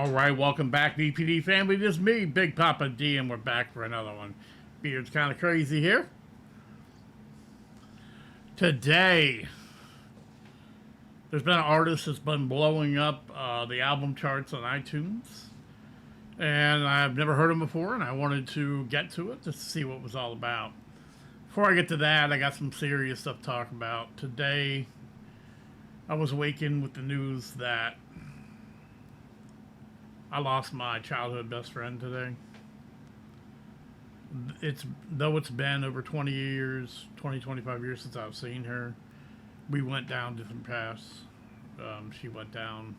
All right, welcome back, BPD family. This is me, Big Papa D, and we're back for another one. Beard's kind of crazy here. Today, there's been an artist that's been blowing up the album charts on iTunes, and I've never heard him before, and I wanted to get to it just to see what it was all about. Before I get to that, I got some serious stuff to talk about. Today, I was awakened with the news that I lost my childhood best friend today. Though it's been over 20 years, 25 years since I've seen her, we went down different paths. She went down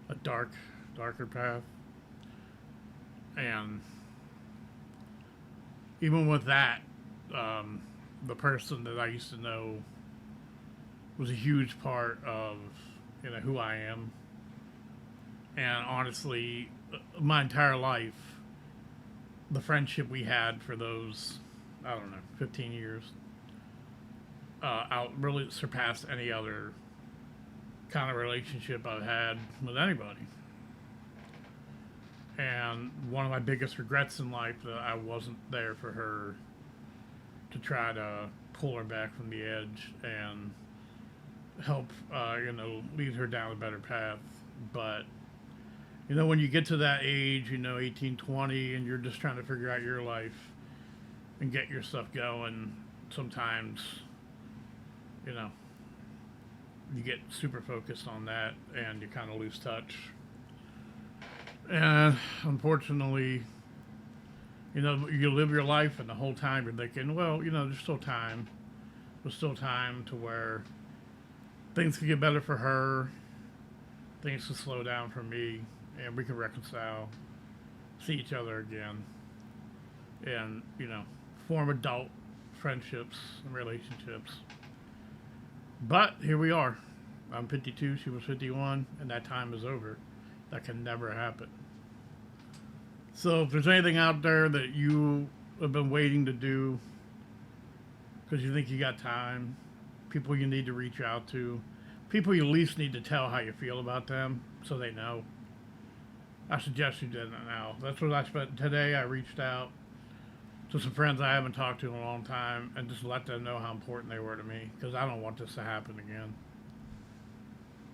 a darker path. And even with that, the person that I used to know was a huge part of, who I am. And honestly, my entire life, the friendship we had for those, 15 years, really surpassed any other kind of relationship I've had with anybody. And one of my biggest regrets in life that I wasn't there for her to try to pull her back from the edge and help, lead her down a better path. But when you get to that age, 18, 20, and you're just trying to figure out your life and get your stuff going, sometimes, you get super focused on that and you kind of lose touch. And unfortunately, you live your life and the whole time you're thinking, well, there's still time. There's still time to where things can get better for her. Things can slow down for me. And we can reconcile, see each other again, and, form adult friendships and relationships. But here we are. I'm 52, she was 51, and that time is over. That can never happen. So if there's anything out there that you have been waiting to do because you think you got time, people you need to reach out to, people you at least need to tell how you feel about them so they know, I suggest you did that now. That's what I spent today. I reached out to some friends I haven't talked to in a long time and just let them know how important they were to me, because I don't want this to happen again.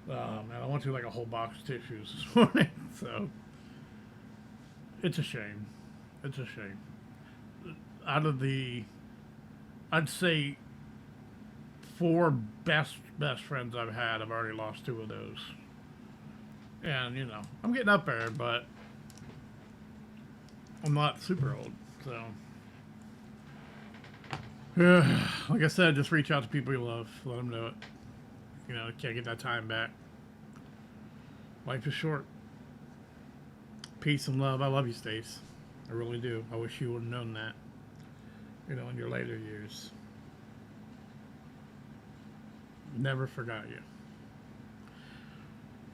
And I went through like a whole box of tissues this morning, so it's a shame. It's a shame. Out of the, I'd say, 4 best friends I've had, I've already lost 2 of those. And, I'm getting up there, but I'm not super old, so. Like I said, just reach out to people you love. Let them know it. Can't get that time back. Life is short. Peace and love. I love you, Stace. I really do. I wish you would have known that, in your later years. Never forgot you.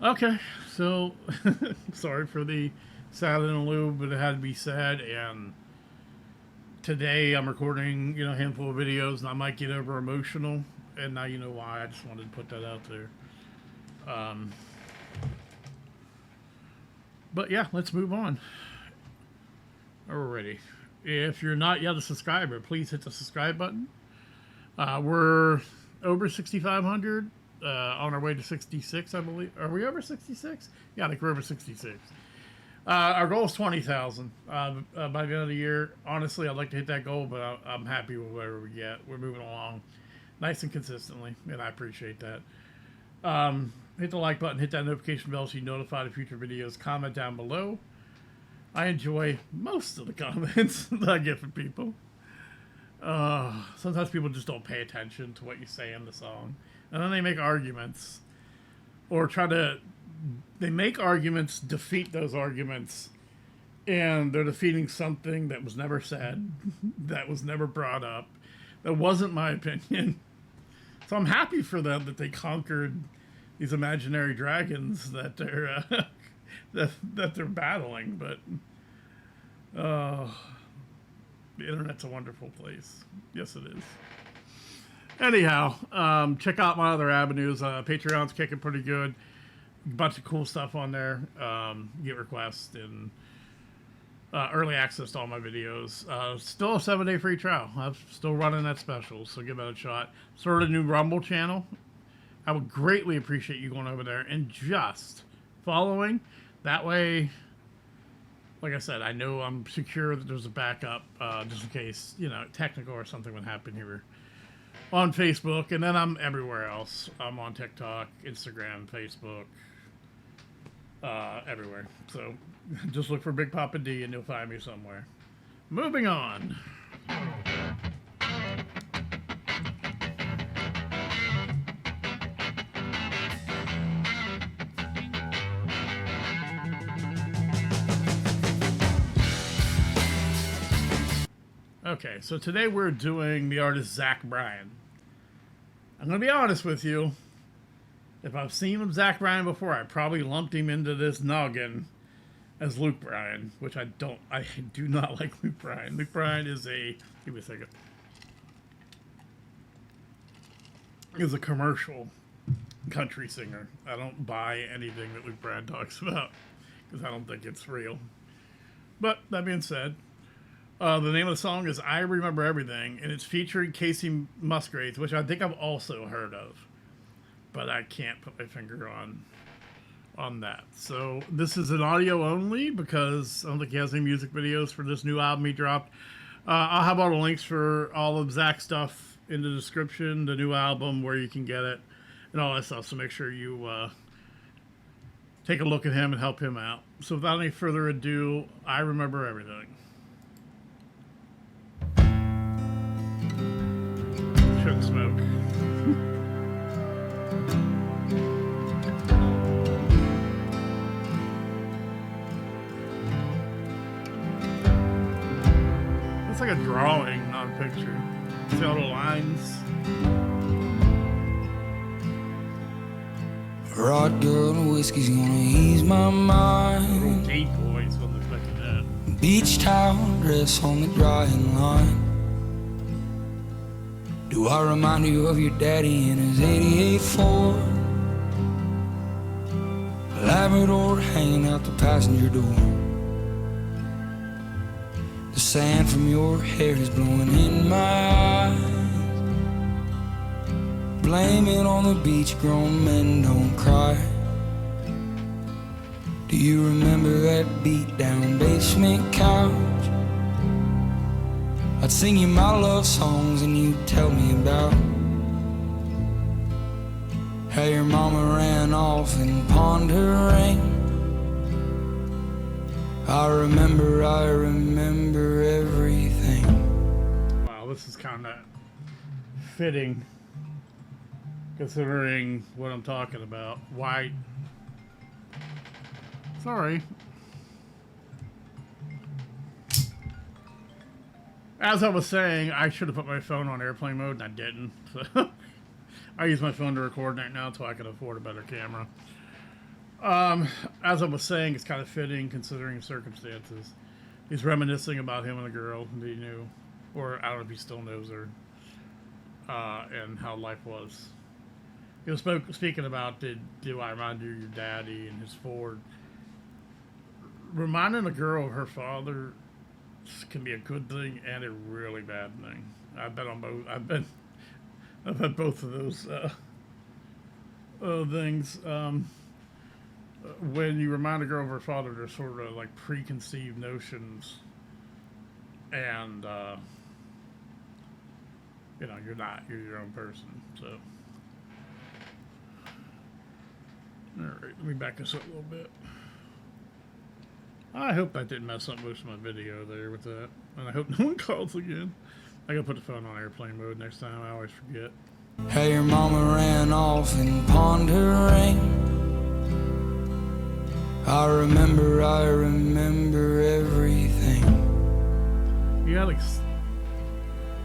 Okay, so sorry for the sad interlude, but it had to be said. And today I'm recording, a handful of videos, and I might get over emotional, and now you know why. I just wanted to put that out there. But yeah, let's move on. Alrighty. If you're not yet a subscriber, please hit the subscribe button. We're over 6,500. On our way to 66, I believe. Are we over 66? Yeah, I think we're over 66. Our goal is 20,000 by the end of the year. Honestly, I'd like to hit that goal, but I'm happy with whatever we get. We're moving along nice and consistently, and I appreciate that. Hit the like button, hit that notification bell so you're notified of future videos. Comment down below. I enjoy most of the comments that I get from people. Sometimes people just don't pay attention to what you say in the song. And then they make arguments, or they make arguments, defeat those arguments, and they're defeating something that was never said, that was never brought up, that wasn't my opinion. So I'm happy for them that they conquered these imaginary dragons that they're that they're battling. But the internet's a wonderful place. Yes, it is. Anyhow, check out my other avenues. Patreon's kicking pretty good. bunch of cool stuff on there. Get requests and early access to all my videos. Still a 7-day free trial. I'm still running that special, so give it a shot. Sort of new Rumble channel. I would greatly appreciate you going over there and just following. That way, like I said, I know I'm secure that there's a backup just in case, technical or something would happen here on Facebook. And then I'm everywhere else. I'm on TikTok, Instagram, Facebook, everywhere. So just look for Big Papa D and you'll find me somewhere. Moving on. Okay, so today we're doing the artist Bryan. I'm going to be honest with you. If I've seen Bryan before, I probably lumped him into this noggin as Luke Bryan, which I do not like Luke Bryan. Luke Bryan is give me a second, is a commercial country singer. I don't buy anything that Luke Bryan talks about because I don't think it's real. But that being said, the name of the song is I Remember Everything, and it's featuring Kacey Musgraves, which I think I've also heard of, but I can't put my finger on that. So this is an audio only because I don't think he has any music videos for this new album he dropped. I'll have all the links for all of Zach's stuff in the description, the new album, where you can get it, and all that stuff, so make sure you take a look at him and help him out. So without any further ado, I Remember Everything. Shouldn't smoke. It's like a drawing, not a picture. See all the lines? Rod girl and whiskey's gonna ease my mind. Deep voice, wasn't expecting that. Beach towel dress on the drying line. Do I remind you of your daddy in his 88 Ford? Labrador hanging out the passenger door. The sand from your hair is blowing in my eyes. Blame it on the beach, grown men don't cry. Do you remember that beat down basement couch? I'd sing you my love songs and you'd tell me about how your mama ran off and pawned her ring. I remember everything. Wow, this is kind of fitting considering what I'm talking about. White. Sorry. As I was saying, I should have put my phone on airplane mode, and I didn't. So I use my phone to record right now until I can afford a better camera. As I was saying, it's kind of fitting considering circumstances. He's reminiscing about him and a girl that he knew, or I don't know if he still knows her, and how life was. He was speaking about, do I remind you of your daddy and his Ford? Reminding a girl of her father can be a good thing and a really bad thing. I've been on both. I've had both of those things. When you remind a girl of her father, there's sort of like preconceived notions, and you're your own person. So, all right, let me back this up a little bit. I hope that didn't mess up most of my video there with that. And I hope no one calls again. I gotta put the phone on airplane mode next time. I always forget. Hey, your mama ran off and pawned her ring. I remember everything. You gotta...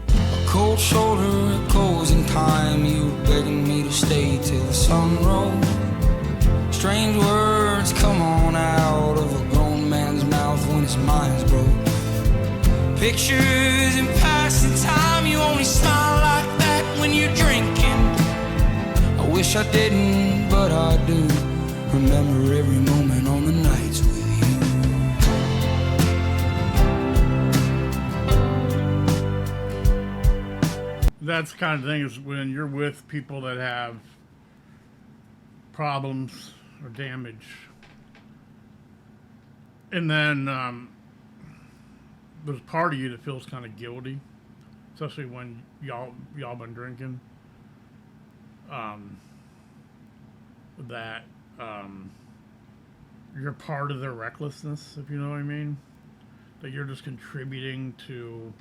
A cold shoulder at closing time. You were begging me to stay till the sun rose. Strange words come on out of a grown man's mouth when his mind's broke. Pictures in passing time, you only smile like that when you're drinking. I wish I didn't, but I do remember every moment on the nights with you. That's the kind of thing is when you're with people that have problems or damage, and then there's part of you that feels kind of guilty, especially when y'all been drinking. That you're part of their recklessness, if you know what I mean. That you're just contributing to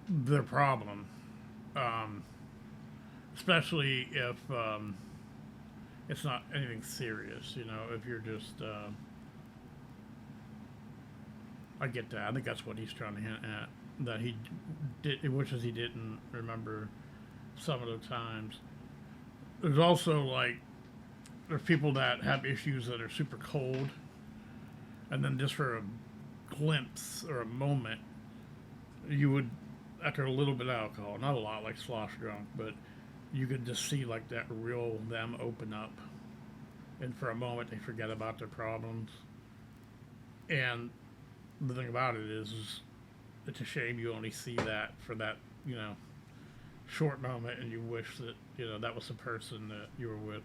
their problem, especially if it's not anything serious. You know, if you're just I get that. I think that's what he's trying to hint at. That he did, wishes he didn't remember some of the times. There's also like there's people that have issues that are super cold, and then just for a glimpse or a moment, you would, after a little bit of alcohol, not a lot, like slosh drunk, but you could just see like that real them open up, and for a moment they forget about their problems. And the thing about it is it's a shame you only see that for that, you know, short moment, and you wish that, you know, that was the person that you were with.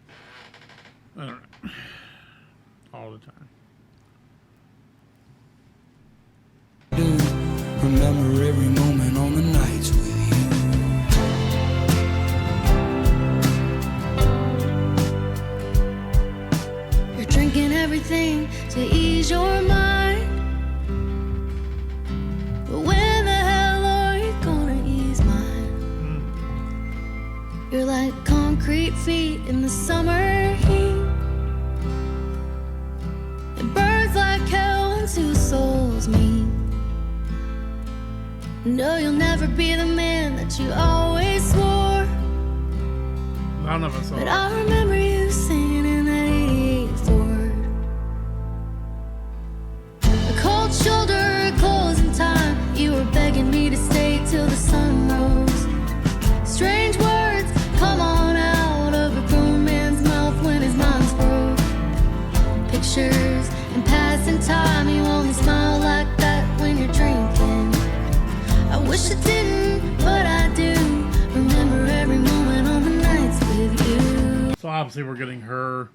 I don't know. All the time. Do remember every moment on the nights with you. You're drinking everything to ease your mind, but when the hell are you gonna ease mine? You're like concrete feet in the summer heat. It burns like hell when two souls meet. No, you'll never be the man that you always swore. None of us are. But I remember you singing in that 88 Ford. A cold shoulder, closing time. You were begging me to stay till the sun rose. Strange words come on out of a grown man's mouth when his mind's broke. Pictures and passing time. You only smile like that when you're drinking. I wish I didn't, but I do. Remember every moment on the nights with you. So obviously we're getting her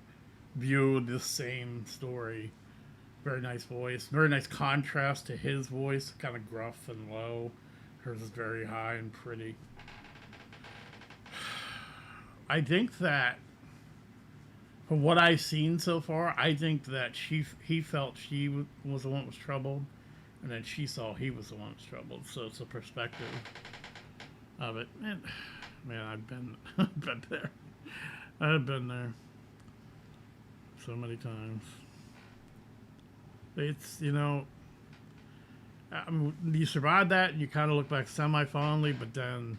view of this same story. Very nice voice. Very nice contrast to his voice. Kind of gruff and low. Hers is very high and pretty. I think that from what I've seen so far, I think that he felt she was the one that was troubled, and then she saw he was the one that was troubled. So it's a perspective of it. And, man, I've been there. I've been there so many times. It's, you know, I mean, you survive that and you kind of look back semi-fondly, but then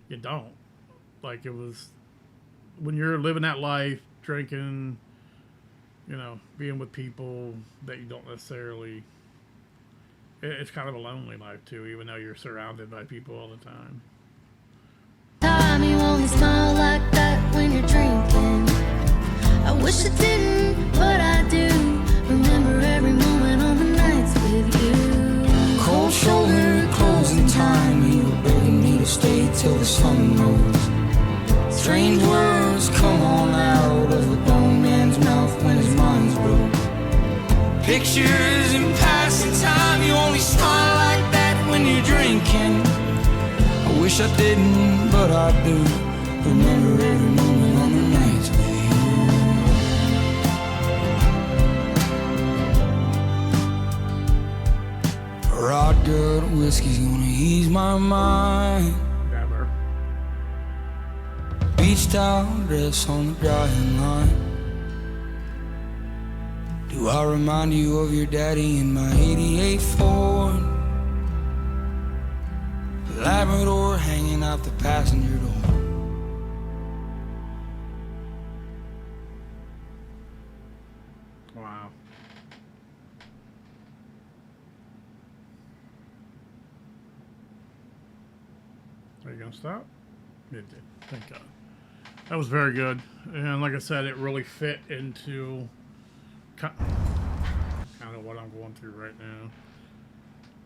you don't. Like, it was when you're living that life, drinking, you know, being with people that you don't necessarily, it's kind of a lonely life too, even though you're surrounded by people all the time. You only smile like that when you're drinking. I wish I didn't, but I do. Remember every moment on the nights with you. Cold shoulder, closing time. You were begging me to stay till the sun rose. Strange words come on out of a grown man's mouth when his mind's broke. Pictures in passing time. You only smile like that when you're drinking. I wish I didn't, but I do. Remember every moment on the nights with you. Rod good whiskey's gonna ease my mind. Never. Beach towel dress on the drying line. Do I remind you of your daddy in my 88 Ford? Labrador hanging out the passenger door. Wow. Are you gonna stop? It did. Thank God. That was very good. And like I said, it really fit into kind of what I'm going through right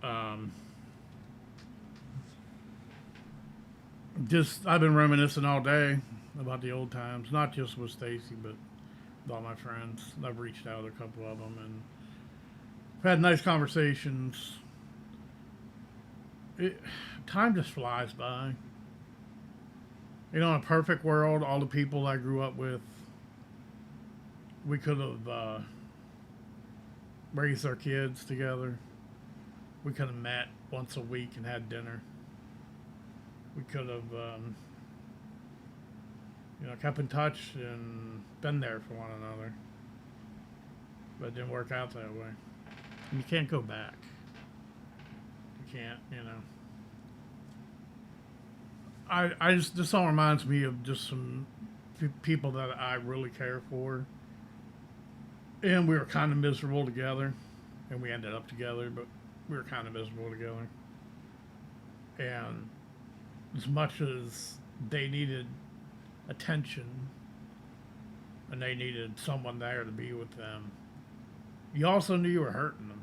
now. Just, I've been reminiscing all day about the old times, not just with Stacy, but with all my friends. I've reached out to a couple of them and had nice conversations. Time just flies by. You know, in a perfect world, all the people I grew up with, we could have raised our kids together. We could have met once a week and had dinner. We could have, kept in touch and been there for one another. But it didn't work out that way. And you can't go back. You can't, this song reminds me of just some people that I really care for. And we were kind of miserable together. And we ended up together, but we were kind of miserable together. And as much as they needed attention and they needed someone there to be with them, you also knew you were hurting them.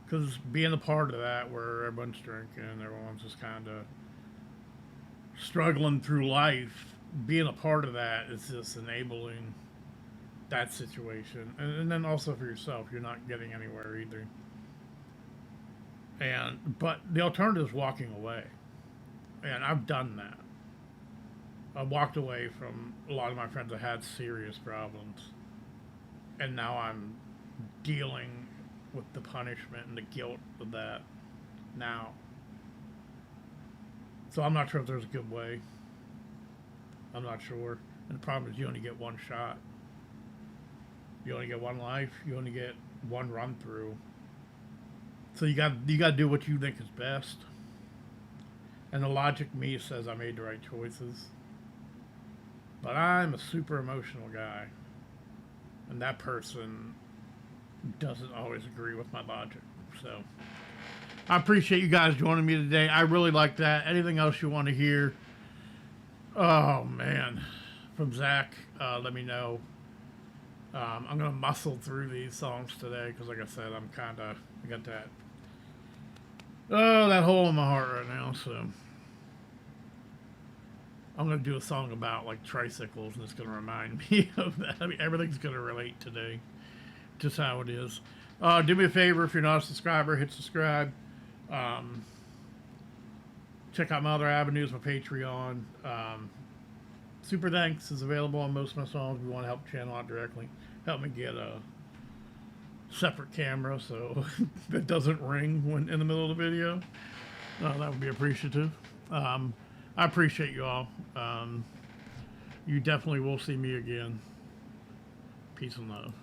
Because being a part of that where everyone's drinking, everyone's just kind of struggling through life, being a part of that is just enabling that situation. And then also for yourself, you're not getting anywhere either. But the alternative is walking away. And I've done that. I walked away from a lot of my friends that had serious problems. And now I'm dealing with the punishment and the guilt of that now. So I'm not sure if there's a good way. I'm not sure. And the problem is you only get one shot. You only get one life. You only get one run through. So you got to do what you think is best. And the logic me says I made the right choices. But I'm a super emotional guy. And that person doesn't always agree with my logic. So I appreciate you guys joining me today. I really like that. Anything else you want to hear? Oh, man. From Zach, let me know. I'm going to muscle through these songs today because, like I said, I got that hole in my heart right now. So I'm going to do a song about, like, tricycles, and it's going to remind me of that. I mean, everything's going to relate today. Just how it is. Do me a favor, if you're not a subscriber, hit subscribe. Check out my other avenues, my Patreon. Super Thanks is available on most of my songs. If you want to help the channel out directly, help me get a separate camera so it doesn't ring when in the middle of the video. That would be appreciative. I appreciate you all. You definitely will see me again. Peace and love.